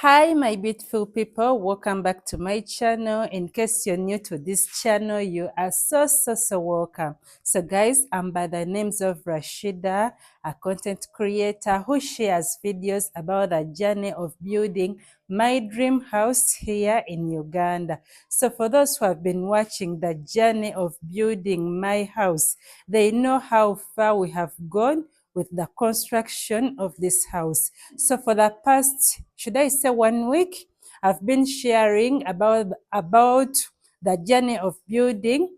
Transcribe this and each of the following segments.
Hi my beautiful people, welcome back to my channel. In case you're new to this channel, you are so welcome. So guys, I'm by the names of Rashida, a content creator who shares videos about the journey of building my dream house here in Uganda. So for those who have been watching the journey of building my house, they know how far we have gone with the construction of this house. So for the past, should I say 1 week, I've been sharing about the journey of building,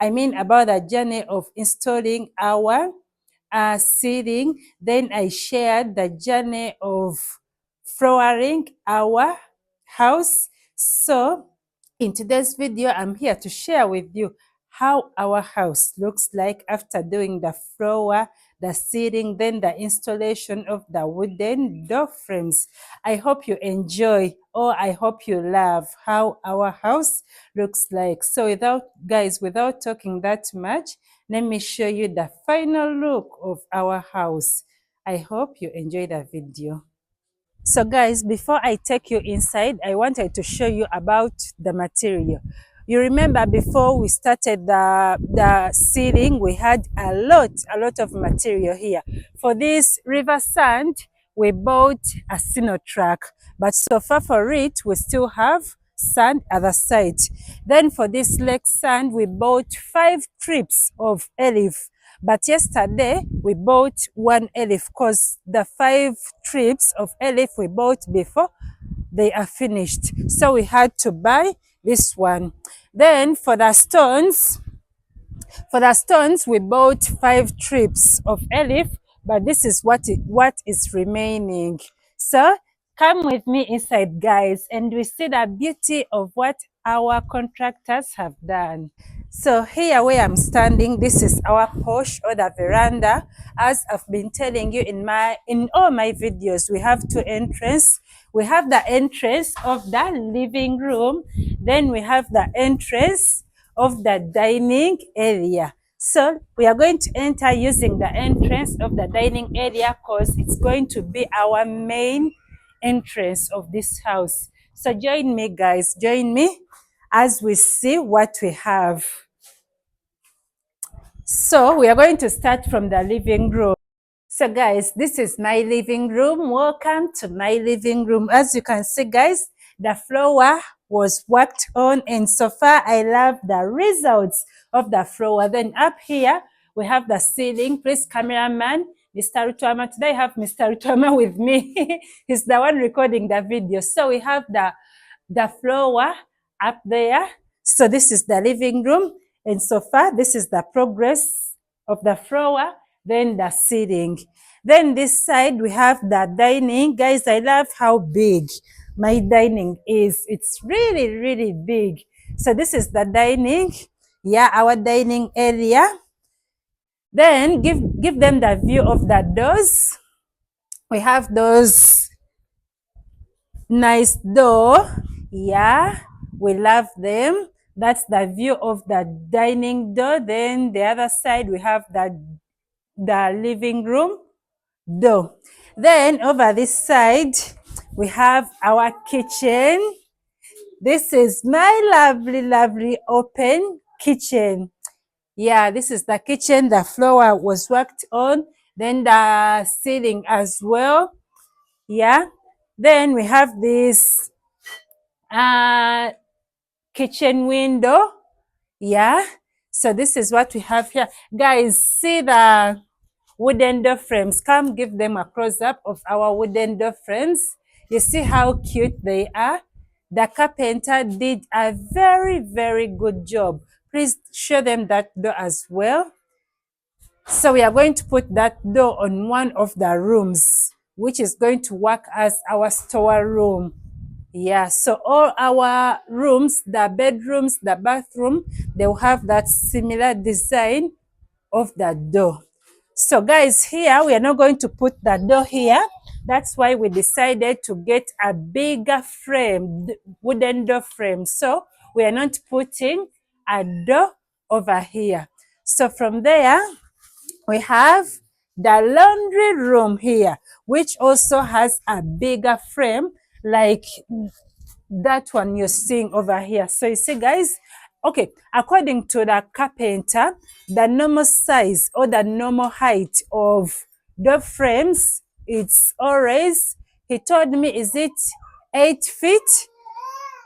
about the journey of installing our ceiling. Then I shared the journey of flooring our house. So in today's video, I'm here to share with you how our house looks like after doing the floor, the ceiling, then the installation of the wooden door frames. I hope you enjoy, or I hope you love how our house looks like. So without talking that much, let me show you the final look of our house. I hope you enjoy the video. So guys, before I take you inside, I wanted to show you about the material. You remember before we started the ceiling, we had a lot of material here. For this river sand, we bought a Sinotrack, but so far for it, we still have sand at the side. Then for this lake sand, we bought 5 trips of Elif. But yesterday, we bought 1 Elif because the 5 trips of Elif we bought before, they are finished. So we had to buy this one. Then for the stones, we bought 5 trips of Elif, but this is what is remaining. So come with me inside, guys, and we see the beauty of what our contractors have done. So here where I'm standing, this is our porch or the veranda. As I've been telling you in all my videos, we have 2 entrances. We have the entrance of the living room, then we have the entrance of the dining area. So we are going to enter using the entrance of the dining area because it's going to be our main entrance of this house. So join me, guys, join me as we see what we have. So we are going to start from the living room. So guys, this is my living room. Welcome to my living room. As you can see, guys, the floor was worked on, and so far I love the results of the floor. Then up here, we have the ceiling. Please, cameraman, Mr. Lutwama. Today I have Mr. Lutwama with me. He's the one recording the video. So we have the floor up there. So this is the living room. And so far, this is the progress of the floor, then the ceiling. Then this side, we have the dining. Guys, I love how big my dining is. It's really big. So this is the dining. Yeah, our dining area. Then give them the view of the doors. We have those nice door. Yeah, we love them. That's the view of the dining door. Then the other side, we have the living room door. Then over this side, we have our kitchen. This is my lovely open kitchen. Yeah, this is the kitchen. The floor was worked on. Then the ceiling as well. Yeah. Then we have this kitchen window. Yeah, so this is what we have here. Guys, see the wooden door frames. Come give them a close-up of our wooden door frames. You see how cute they are? The carpenter did a very good job. Please show them that door as well. So we are going to put that door on one of the rooms, which is going to work as our storeroom. Yeah, so all our rooms, the bedrooms, the bathroom, they will have that similar design of the door. So guys, here we are not going to put the door here. That's why we decided to get a bigger frame, wooden door frame. So we are not putting a door over here. So from there, we have the laundry room here, which also has a bigger frame like that one you're seeing over here. So you see, guys, okay, according to the carpenter, the normal size or the normal height of the frames, it's always, he told me, is it 8 feet?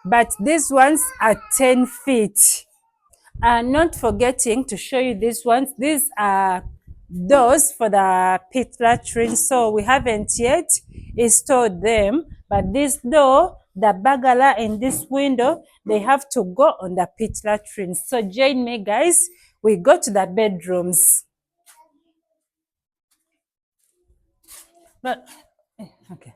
But these ones are 10 feet. And not forgetting to show you these ones. These are doors for the pit latrine. So we haven't yet installed them. But this door, the bagala and this window, they have to go on the pit latrine. So join me, guys. We go to the bedrooms. But, okay.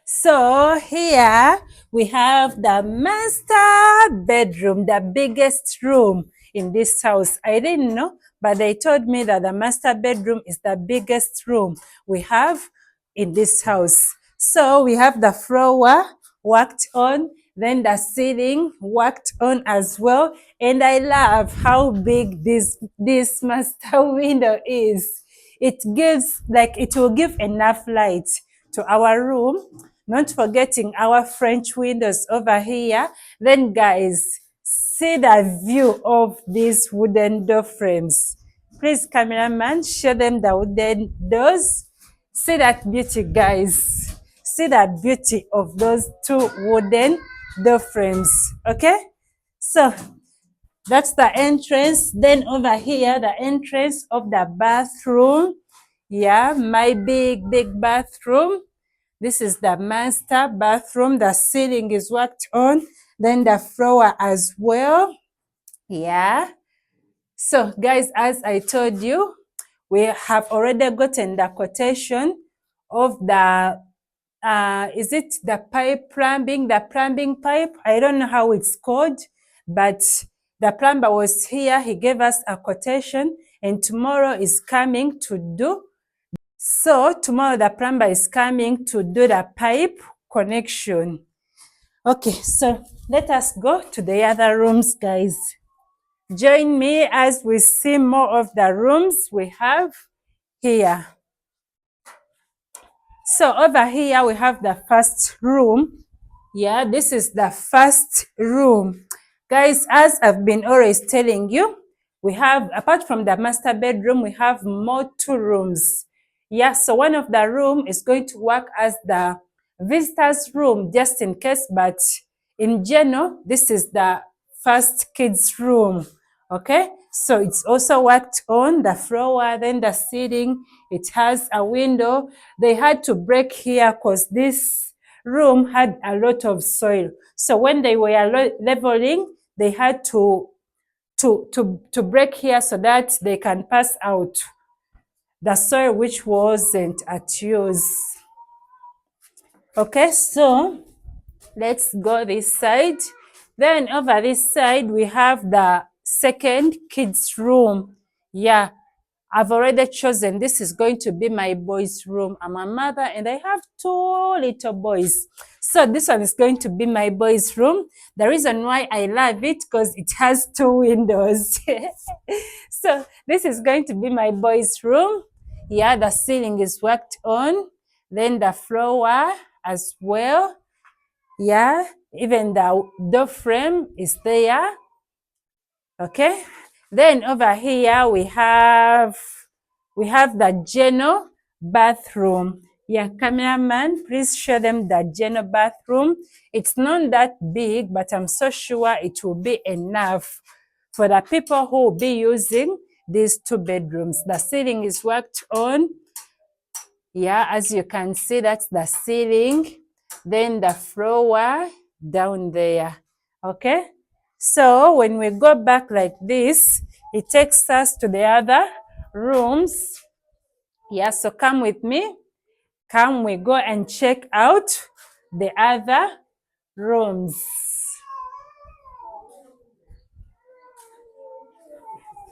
So here we have the master bedroom, the biggest room in this house. I didn't know, but they told me that the master bedroom is the biggest room we have in this house. So we have the floor worked on, then the ceiling worked on as well. And I love how big this master window is. It gives, like, it will give enough light to our room. Not forgetting our French windows over here. Then, guys, see the view of these wooden door frames. Please, cameraman, show them the wooden doors. See that beauty, guys. See that beauty of those two wooden door frames. Okay? So, that's the entrance. Then over here, the entrance of the bathroom. Yeah, my big bathroom. This is the master bathroom. The ceiling is worked on. Then the floor as well. Yeah. So, guys, as I told you, we have already gotten the quotation of the, is it the pipe plumbing, the plumbing pipe? I don't know how it's called, but the plumber was here. He gave us a quotation, and tomorrow is coming to do. So tomorrow the plumber is coming to do the pipe connection. Okay, so let us go to the other rooms, guys. Join me as we see more of the rooms we have here. So over here we have the first room. Yeah, this is the first room. Guys, as I've been always telling you, we have, apart from the master bedroom, we have more 2 rooms. Yeah, so one of the room is going to work as the visitor's room, just in case, but in general, this is the first kids' room. Okay, so it's also worked on the floor, then the ceiling. It has a window. They had to break here because this room had a lot of soil. So when they were leveling, they had to break here so that they can pass out the soil which wasn't at use. Okay, so let's go this side. Then over this side, we have the second kids' room. Yeah, I've already chosen. This is going to be my boys' room. I'm a mother and I have 2 little boys. So this one is going to be my boys' room. The reason why I love it, because it has 2 windows. So this is going to be my boys' room. Yeah, the ceiling is worked on. Then the floor as well. Yeah, even the door frame is there. Okay. Then over here we have the general bathroom. Yeah, cameraman, please show them the general bathroom. It's not that big, but I'm so sure it will be enough for the people who will be using these 2 bedrooms. The ceiling is worked on. Yeah, as you can see, that's the ceiling. Then the floor down there. Okay. So when we go back like this, it takes us to the other rooms. Yeah, so come with me. Come, we go and check out the other rooms.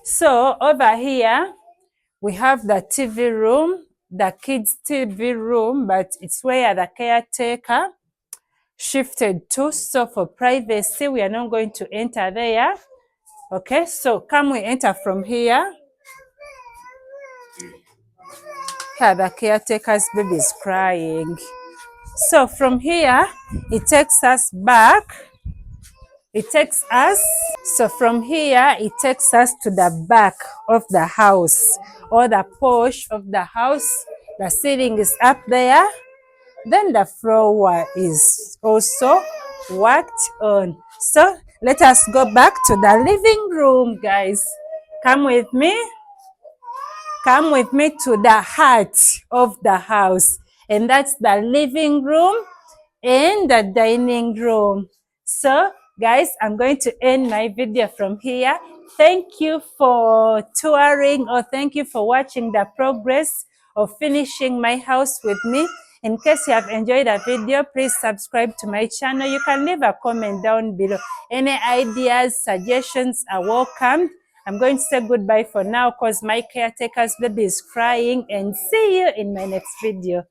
So over here, we have the TV room, the kids' TV room, but it's where the caretaker shifted to. So for privacy, we are not going to enter there. Okay, so come, we enter from here. Here, the caretaker's baby is crying. So from here, it takes us back. So from here, it takes us to the back of the house, or the porch of the house. The ceiling is up there. Then the floor is also worked on. So let us go back to the living room, guys. Come with me. Come with me to the heart of the house. And that's the living room and the dining room. So, guys, I'm going to end my video from here. Thank you for touring, or thank you for watching the progress of finishing my house with me. In case you have enjoyed the video, please subscribe to my channel. You can leave a comment down below. Any ideas, suggestions are welcome. I'm going to say goodbye for now because my caretaker's baby is crying, and see you in my next video.